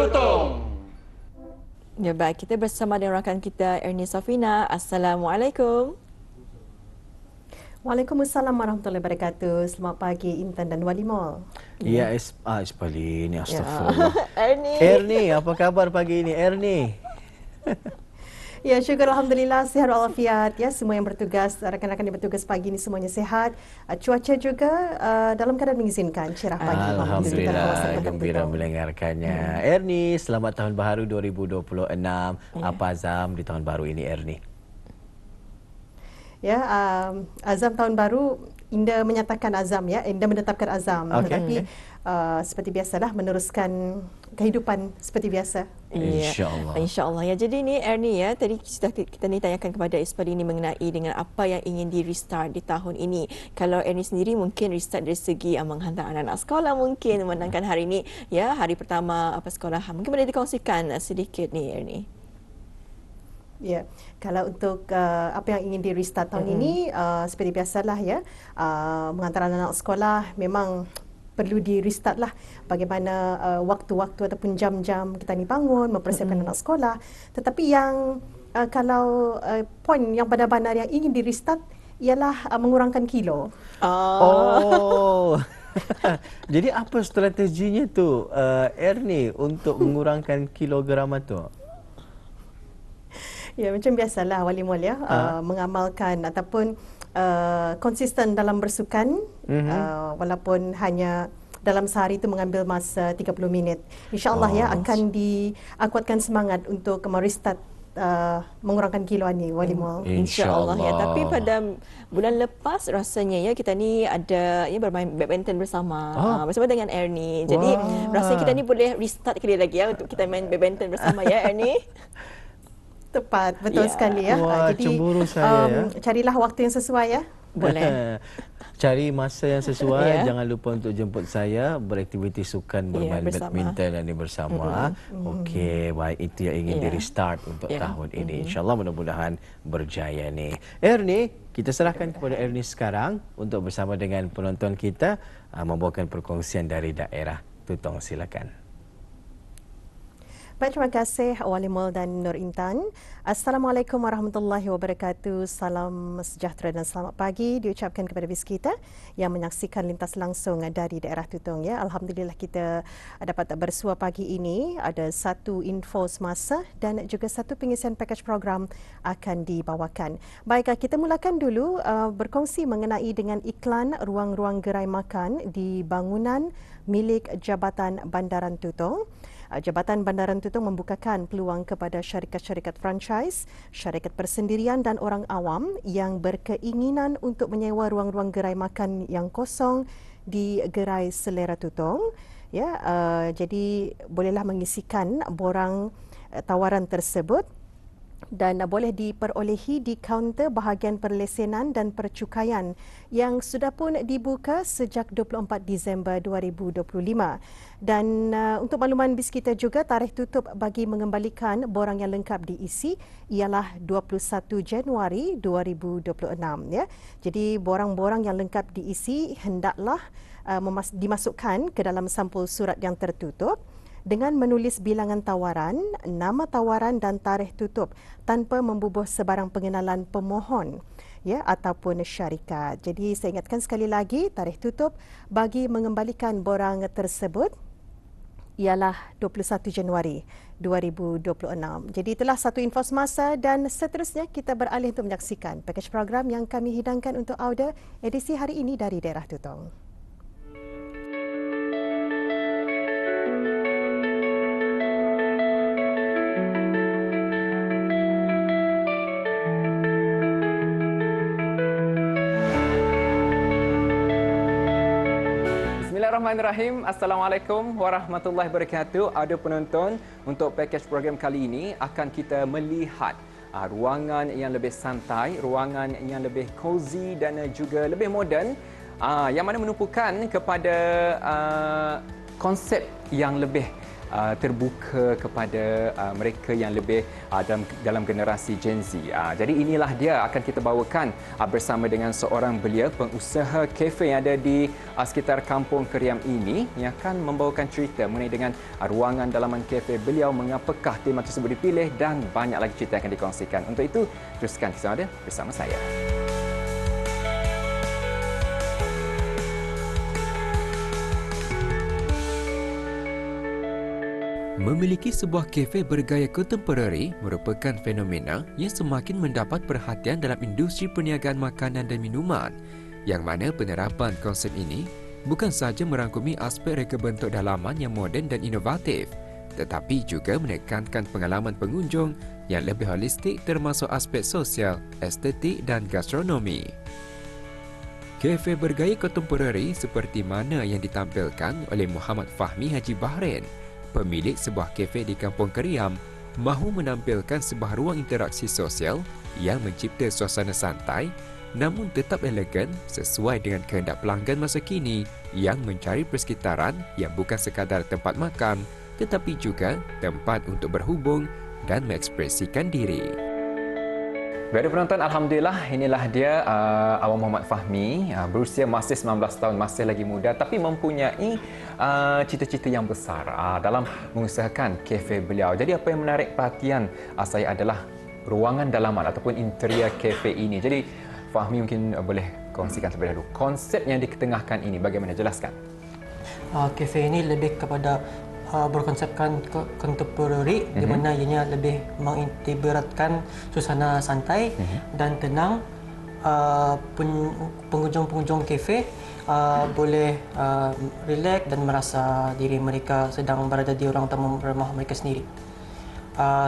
Tutong. Ya baik, kita bersama dengan rakan kita Ernie Safina. Assalamualaikum. Waalaikumsalam warahmatullahi wabarakatuh. Selamat pagi Intan dan Wali Mall. Ya, Ispali ini astagfirullah. Ernie. Ernie, apa kabar pagi ini Ernie? Ya, syukur Alhamdulillah sihat walafiat. Ya, semua yang bertugas, rakan-rakan yang bertugas pagi ini semuanya sihat. Cuaca juga dalam keadaan mengizinkan, cerah pagi. Alhamdulillah, gembira mendengarkannya. Ernie, selamat tahun baru 2026. Apa azam di tahun baru ini Ernie? Ya, azam tahun baru, Indah menyatakan azam ya, Indah menetapkan azam. Tetapi seperti biasalah meneruskan kehidupan seperti biasa. InsyaAllah. InsyaAllah. Ya, jadi ni Ernie ya, tadi kita ni tanyakan kepada Ispali ini mengenai dengan apa yang ingin di restart di tahun ini. Kalau Ernie sendiri mungkin restart dari segi menghantar anak-anak sekolah mungkin, memandangkan hari ini ya, hari pertama sekolah. Mungkin boleh dikongsikan sedikit ni Ernie. Ya, kalau untuk apa yang ingin di restart tahun ini, seperti biasalah ya, mengantar anak-anak sekolah memang perlu di restart lah bagaimana waktu-waktu ataupun jam-jam kita ni bangun, mempersiapkan anak sekolah. Tetapi yang kalau poin yang benar-benar yang ingin di restart ialah mengurangkan kilo. Oh. Jadi apa strateginya tu Ernie untuk mengurangkan kilogram tu? Ya, macam biasalah Wali Mall ya, mengamalkan ataupun konsisten dalam bersukan, walaupun hanya dalam sehari itu mengambil masa 30 minit. InsyaAllah ya akan dikuatkan semangat untuk merestart mengurangkan kiloan ni Wali Mall. InsyaAllah ya. Tapi pada bulan lepas rasanya ya kita ni ada bermain badminton bersama bersama dengan Ernie. Jadi rasanya kita ni boleh restart kali lagi ya untuk kita main badminton bersama ya Ernie. Tepat, betul sekali ya. Wah, jadi cemburu saya, carilah waktu yang sesuai ya. Boleh. Cari masa yang sesuai. Jangan lupa untuk jemput saya beraktiviti sukan bermain badminton dan bersama. Okey, baik, itu yang ingin di restart untuk tahun ini. InsyaAllah mudah-mudahan berjaya ni. Ernie, kita serahkan kepada Ernie sekarang untuk bersama dengan penonton kita membawakan perkongsian dari daerah Tutong. Silakan. Baik, terima kasih Wali Mall dan Nur Intan. Assalamualaikum warahmatullahi wabarakatuh. Salam sejahtera dan selamat pagi diucapkan kepada bis kita yang menyaksikan lintas langsung dari daerah Tutong ya. Alhamdulillah kita dapat bersua pagi ini. Ada satu info semasa dan juga satu pengisian pakej program akan dibawakan. Baik, kita mulakan dulu berkongsi mengenai dengan iklan ruang-ruang gerai makan di bangunan milik Jabatan Bandaran Tutong. Jabatan Bandaran Tutong membukakan peluang kepada syarikat-syarikat franchise, syarikat persendirian dan orang awam yang berkeinginan untuk menyewa ruang-ruang gerai makan yang kosong di Gerai Selera Tutong. Ya, jadi bolehlah mengisikan borang tawaran tersebut dan boleh diperolehi di kaunter bahagian perlesenan dan percukaian yang sudah pun dibuka sejak 24 Disember 2025. Dan untuk makluman bis kita juga, tarikh tutup bagi mengembalikan borang yang lengkap diisi ialah 21 Januari 2026 ya. Jadi borang-borang yang lengkap diisi hendaklah dimasukkan ke dalam sampul surat yang tertutup dengan menulis bilangan tawaran, nama tawaran dan tarikh tutup tanpa membubuh sebarang pengenalan pemohon ya ataupun syarikat. Jadi saya ingatkan sekali lagi, tarikh tutup bagi mengembalikan borang tersebut ialah 21 Januari 2026. Jadi itulah satu info semasa dan seterusnya kita beralih untuk menyaksikan pakej program yang kami hidangkan untuk anda edisi hari ini dari daerah Tutong. Bismillahirrahmanirrahim. Assalamualaikum warahmatullahi wabarakatuh. Ada penonton, untuk pakej program kali ini akan kita melihat ruangan yang lebih santai, ruangan yang lebih cozy dan juga lebih moden, yang mana menumpukan kepada konsep yang lebih terbuka kepada mereka yang lebih dalam generasi Gen Z. Jadi inilah dia akan kita bawakan bersama dengan seorang belia pengusaha kafe yang ada di sekitar Kampung Keriam ini yang akan membawakan cerita mengenai dengan ruangan dalaman kafe beliau, mengapakah tema tersebut dipilih dan banyak lagi cerita yang akan dikongsikan. Untuk itu, teruskan kisah ada bersama saya. Memiliki sebuah kafe bergaya kontemporari merupakan fenomena yang semakin mendapat perhatian dalam industri perniagaan makanan dan minuman, yang mana penerapan konsep ini bukan sahaja merangkumi aspek reka bentuk dalaman yang moden dan inovatif, tetapi juga menekankan pengalaman pengunjung yang lebih holistik termasuk aspek sosial, estetik dan gastronomi. Kafe bergaya kontemporari seperti mana yang ditampilkan oleh Muhammad Fahmi Haji Bahrain, pemilik sebuah kafe di Kampung Keriam, mahu menampilkan sebuah ruang interaksi sosial yang mencipta suasana santai namun tetap elegan sesuai dengan kehendak pelanggan masa kini yang mencari persekitaran yang bukan sekadar tempat makan tetapi juga tempat untuk berhubung dan mengekspresikan diri. Baik penonton, Alhamdulillah inilah dia Awang Muhammad Fahmi, berusia masih 19 tahun, masih lagi muda tapi mempunyai cita-cita yang besar dalam mengusahakan kafe beliau. Jadi apa yang menarik perhatian saya adalah ruangan dalaman ataupun interior kafe ini. Jadi Fahmi mungkin boleh kongsikan terlebih dahulu konsep yang diketengahkan ini, bagaimana, jelaskan. Kafe ini lebih kepada berkonsepkan contemporary di mana ianya lebih mengintegrasikan suasana santai dan tenang. Pengunjung-pengunjung kafe boleh relax dan merasa diri mereka sedang berada di ruang tamu rumah mereka sendiri.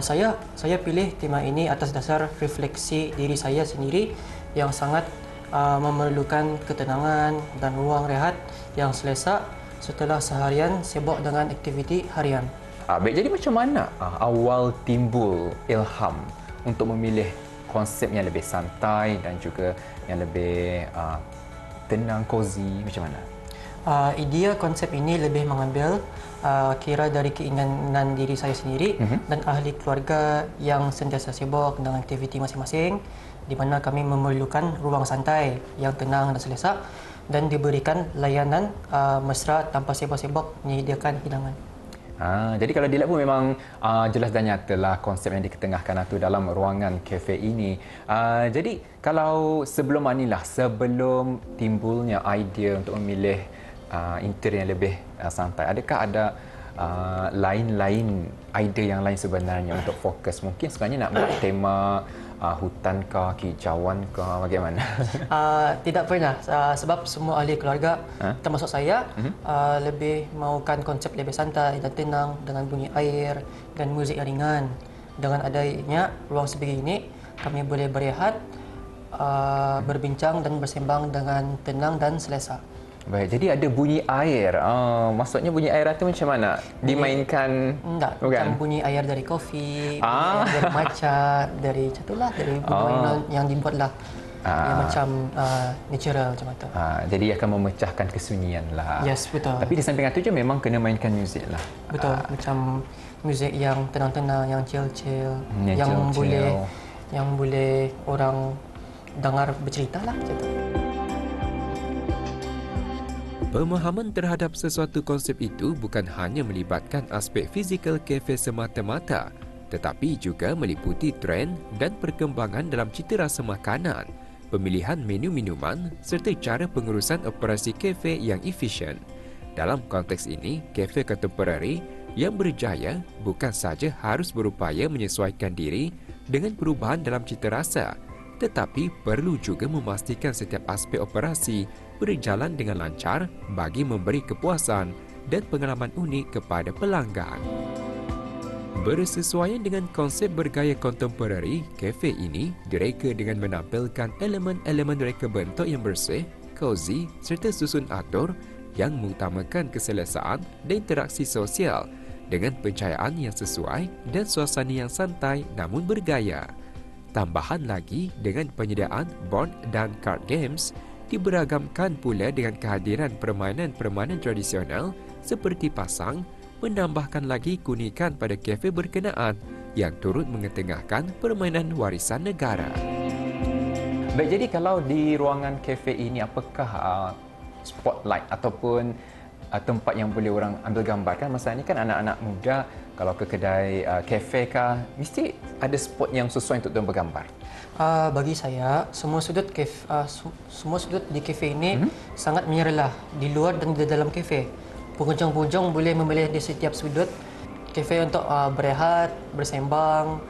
Saya pilih tema ini atas dasar refleksi diri saya sendiri yang sangat memerlukan ketenangan dan ruang rehat yang selesa setelah seharian sibuk dengan aktiviti harian. Baik, jadi macam mana awal timbul ilham untuk memilih konsep yang lebih santai dan juga yang lebih tenang, cozy, macam mana? Idea konsep ini lebih mengambil kira dari keinginan diri saya sendiri dan ahli keluarga yang sentiasa sibuk dengan aktiviti masing-masing, di mana kami memerlukan ruang santai yang tenang dan selesa dan diberikan layanan mesra tanpa sibuk-sibuk menyediakan hidangan. Jadi kalau dilihat pun memang jelas dan nyatalah konsep yang diketengahkan itu dalam ruangan kafe ini. Jadi kalau sebelum timbulnya idea untuk memilih interior yang lebih santai, adakah ada lain-lain idea yang lain sebenarnya untuk fokus? Mungkin sebenarnya nak buat tema hutan kah, kicauan kah, bagaimana? Tidak pernah, sebab semua ahli keluarga termasuk saya lebih mahukan konsep lebih santai dan tenang dengan bunyi air dan muzik yang ringan. Dengan adanya ruang sebegini, kami boleh berehat, berbincang dan bersembang dengan tenang dan selesa. Baik, jadi ada bunyi air. Maksudnya bunyi air itu macam mana? Dimainkan? Tidak, macam bunyi air dari kopi, dari matcha, dari bunyi yang dibuatlah yang macam natural macam itu. Jadi akan memecahkan kesunyian lah. Yes, betul. Tapi di samping itu je memang kena mainkan muzik lah. Betul, macam muzik yang tenang-tenang, yang chill-chill, yang boleh orang dengar bercerita lah macam itu. Pemahaman terhadap sesuatu konsep itu bukan hanya melibatkan aspek fizikal kafe semata-mata, tetapi juga meliputi trend dan perkembangan dalam cita rasa makanan, pemilihan menu minuman serta cara pengurusan operasi kafe yang efisien. Dalam konteks ini, kafe kontemporari yang berjaya bukan sahaja harus berupaya menyesuaikan diri dengan perubahan dalam cita rasa, tetapi perlu juga memastikan setiap aspek operasi berjalan dengan lancar bagi memberi kepuasan dan pengalaman unik kepada pelanggan. Bersesuaian dengan konsep bergaya kontemporari, kafe ini direka dengan menampilkan elemen-elemen reka bentuk yang bersih, cozy serta susun atur yang mengutamakan keselesaan dan interaksi sosial dengan pencahayaan yang sesuai dan suasana yang santai namun bergaya. Tambahan lagi dengan penyediaan board dan card games, diberagamkan pula dengan kehadiran permainan-permainan tradisional seperti pasang, menambahkan lagi keunikan pada kafe berkenaan yang turut mengetengahkan permainan warisan negara. Baik, jadi kalau di ruangan kafe ini, apakah spotlight ataupun tempat yang boleh orang ambil gambar? Kan masa ni kan anak-anak muda kalau ke kedai kafe kah, mesti ada spot yang sesuai untuk bergambar. Bagi saya, semua sudut di kafe ini sangat menyerlah di luar dan di dalam kafe. Pengunjung-pengunjung boleh memilih di setiap sudut kafe untuk berehat, bersembang,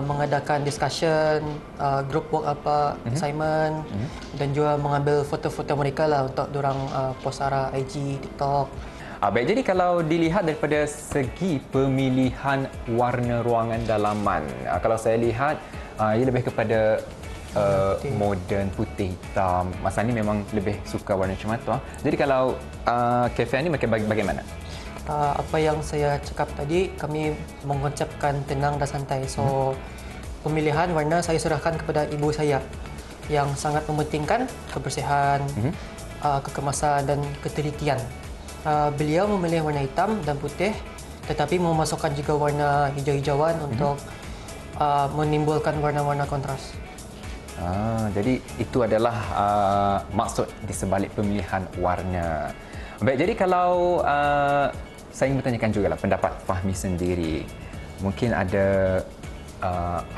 mengadakan discussion, group work assignment, dan juga mengambil foto-foto mereka lah untuk diorang post arah IG, TikTok. Baik, jadi kalau dilihat daripada segi pemilihan warna ruangan dalaman, kalau saya lihat ia lebih kepada moden, putih, hitam. Masa ni memang lebih suka warna macam tu. Jadi kalau kafe ni bagaimana? Apa yang saya cakap tadi, kami mengkonsepkan tenang dan santai. So, pemilihan warna saya serahkan kepada ibu saya yang sangat mementingkan kebersihan, kekemasan dan ketelitian. Beliau memilih warna hitam dan putih, tetapi memasukkan juga warna hijau-hijauan untuk menimbulkan warna-warna kontras. Jadi itu adalah maksud di sebalik pemilihan warna. Baik, jadi kalau saya ingin bertanyakan juga lah pendapat Fahmi sendiri. Mungkin ada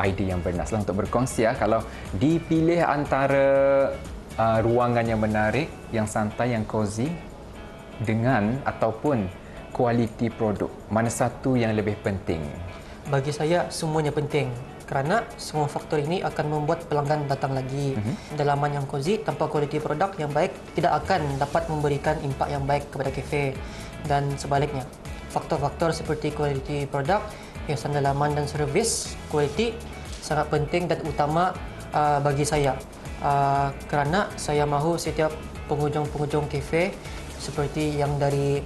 idea yang bernas lah untuk berkongsi kalau dipilih antara ruangan yang menarik, yang santai, yang cozy dengan ataupun kualiti produk, mana satu yang lebih penting? Bagi saya semuanya penting kerana semua faktor ini akan membuat pelanggan datang lagi. Dalaman yang cozy tanpa kualiti produk yang baik tidak akan dapat memberikan impak yang baik kepada kafe, dan sebaliknya. Faktor-faktor seperti kualiti produk, hiasan dalaman dan servis kualiti sangat penting dan utama bagi saya. Kerana saya mahu setiap pengunjung-pengunjung kafe seperti yang dari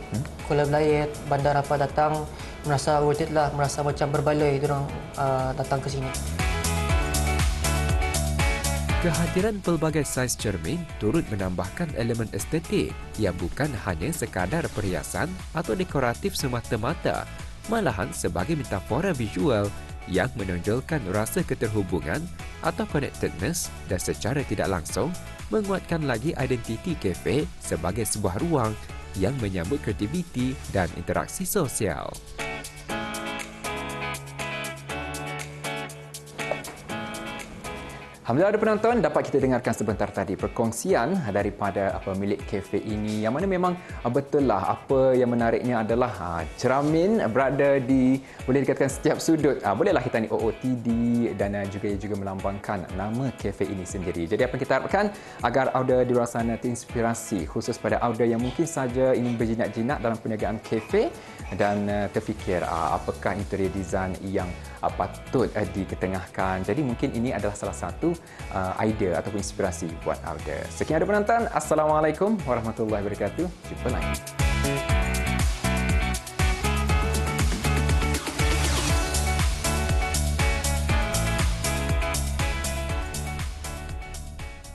Kuala Belait, Bandar Apa datang merasa worth it lah, merasa macam berbaloi diorang datang ke sini. Kehadiran pelbagai saiz cermin turut menambahkan elemen estetik yang bukan hanya sekadar perhiasan atau dekoratif semata-mata, malahan sebagai metafora visual yang menonjolkan rasa keterhubungan atau connectedness dan secara tidak langsung menguatkan lagi identiti kafe sebagai sebuah ruang yang menyambut kreativiti dan interaksi sosial. Alhamdulillah, ada penonton, dapat kita dengarkan sebentar tadi perkongsian daripada pemilik kafe ini, yang mana memang betul lah apa yang menariknya adalah cermin berada di, boleh dikatakan, setiap sudut. Bolehlah kita ni OOTD dan juga melambangkan nama kafe ini sendiri. Jadi apa yang kita harapkan agar audio di luar sana terinspirasi khusus pada audio yang mungkin saja ingin berjinak-jinak dalam perniagaan kafe dan terfikir apakah interior design yang patut diketengahkan. Jadi mungkin ini adalah salah satu idea ataupun inspirasi buat audio. Sekian ada penonton. Assalamualaikum warahmatullahi wabarakatuh. Jumpa lagi.